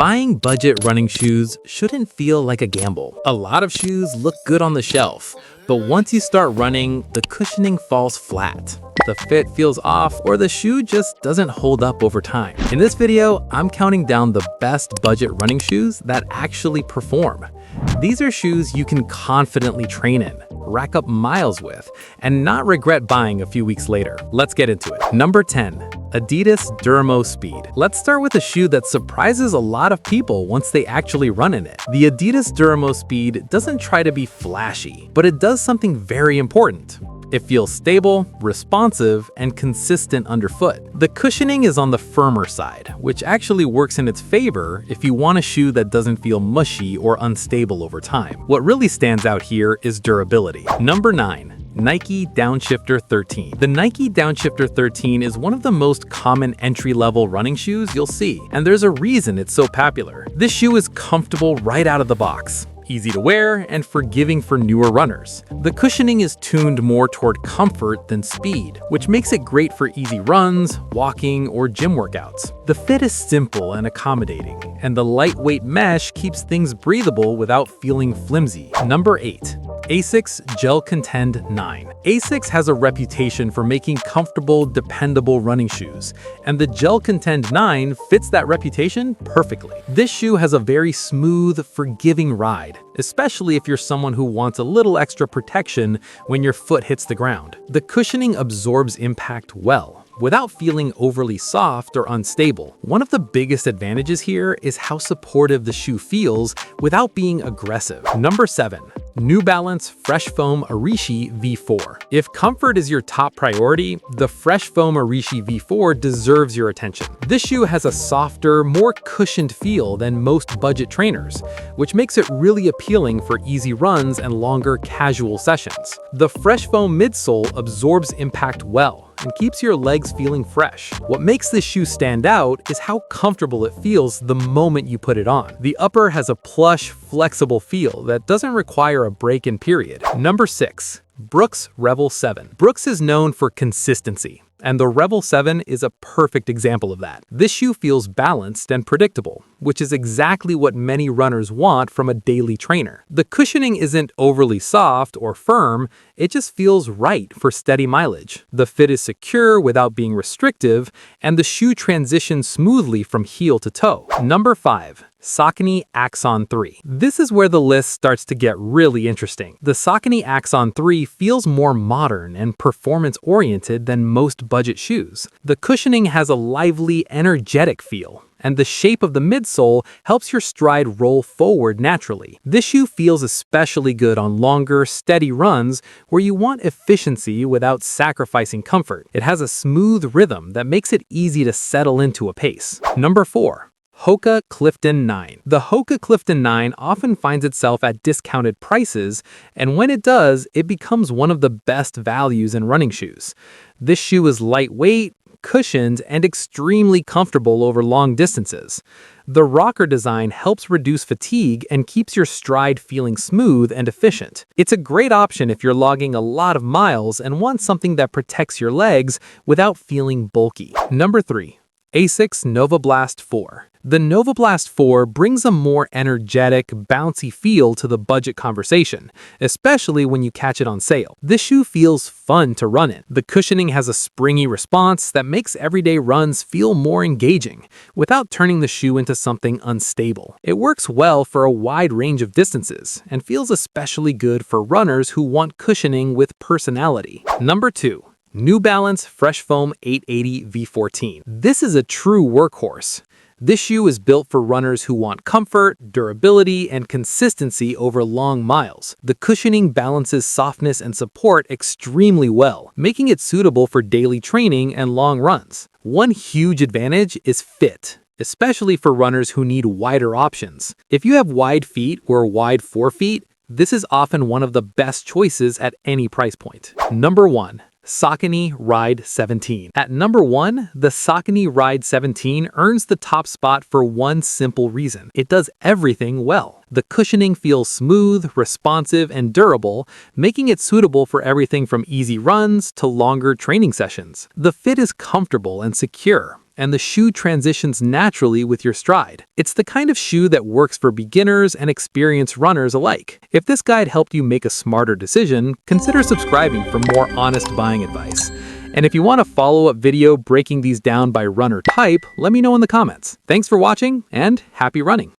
Buying budget running shoes shouldn't feel like a gamble. A lot of shoes look good on the shelf, but once you start running, the cushioning falls flat. The fit feels off, or the shoe just doesn't hold up over time. In this video, I'm counting down the best budget running shoes that actually perform. These are shoes you can confidently train in, rack up miles with, and not regret buying a few weeks later. Let's get into it. Number 10. Adidas Duramo Speed. Let's start with a shoe that surprises a lot of people once they actually run in it. The Adidas Duramo Speed doesn't try to be flashy, but it does something very important. It feels stable, responsive, and consistent underfoot. The cushioning is on the firmer side, which actually works in its favor if you want a shoe that doesn't feel mushy or unstable over time. What really stands out here is durability. Number 9. Nike Downshifter 13. The Nike Downshifter 13 is one of the most common entry-level running shoes you'll see, and there's a reason it's so popular. This shoe is comfortable right out of the box, easy to wear, and forgiving for newer runners. The cushioning is tuned more toward comfort than speed, which makes it great for easy runs, walking, or gym workouts. The fit is simple and accommodating, and the lightweight mesh keeps things breathable without feeling flimsy. Number 8. ASICS Gel Contend 9. ASICS has a reputation for making comfortable, dependable running shoes, and the Gel Contend 9 fits that reputation perfectly. This shoe has a very smooth, forgiving ride, especially if you're someone who wants a little extra protection when your foot hits the ground. The cushioning absorbs impact well, without feeling overly soft or unstable. One of the biggest advantages here is how supportive the shoe feels without being aggressive. Number 7. New Balance Fresh Foam Arishi V4. If comfort is your top priority, the Fresh Foam Arishi V4 deserves your attention. This shoe has a softer, more cushioned feel than most budget trainers, which makes it really appealing for easy runs and longer casual sessions. The Fresh Foam midsole absorbs impact well and keeps your legs feeling fresh. What makes this shoe stand out is how comfortable it feels the moment you put it on. The upper has a plush, flexible feel that doesn't require a break-in period. Number 6. Brooks Revel 7. Brooks is known for consistency, and the Revel 7 is a perfect example of that. This shoe feels balanced and predictable, which is exactly what many runners want from a daily trainer. The cushioning isn't overly soft or firm, it just feels right for steady mileage. The fit is secure without being restrictive, and the shoe transitions smoothly from heel to toe. Number 5. Saucony Axon 3. This is where the list starts to get really interesting. The Saucony Axon 3 feels more modern and performance-oriented than most budget shoes. The cushioning has a lively, energetic feel, and the shape of the midsole helps your stride roll forward naturally. This shoe feels especially good on longer, steady runs where you want efficiency without sacrificing comfort. It has a smooth rhythm that makes it easy to settle into a pace. Number 4. Hoka Clifton 9. The Hoka Clifton 9 often finds itself at discounted prices, and when it does, it becomes one of the best values in running shoes. This shoe is lightweight, cushioned, and extremely comfortable over long distances. The rocker design helps reduce fatigue and keeps your stride feeling smooth and efficient. It's a great option if you're logging a lot of miles and want something that protects your legs without feeling bulky. Number 3. ASICS Nova Blast 4. The Nova Blast 4 brings a more energetic, bouncy feel to the budget conversation, especially when you catch it on sale. This shoe feels fun to run in. The cushioning has a springy response that makes everyday runs feel more engaging, without turning the shoe into something unstable. It works well for a wide range of distances, and feels especially good for runners who want cushioning with personality. Number 2. New Balance Fresh Foam 880 V14. This is a true workhorse. This shoe is built for runners who want comfort, durability, and consistency over long miles. The cushioning balances softness and support extremely well, making it suitable for daily training and long runs. One huge advantage is fit, especially for runners who need wider options. If you have wide feet or wide forefeet, this is often one of the best choices at any price point. Number 1. Saucony Ride 17. At number 1, the Saucony Ride 17 earns the top spot for one simple reason. It does everything well. The cushioning feels smooth, responsive, and durable, making it suitable for everything from easy runs to longer training sessions. The fit is comfortable and secure, and the shoe transitions naturally with your stride. It's the kind of shoe that works for beginners and experienced runners alike. If this guide helped you make a smarter decision, consider subscribing for more honest buying advice. And if you want a follow-up video breaking these down by runner type, let me know in the comments. Thanks for watching, and happy running!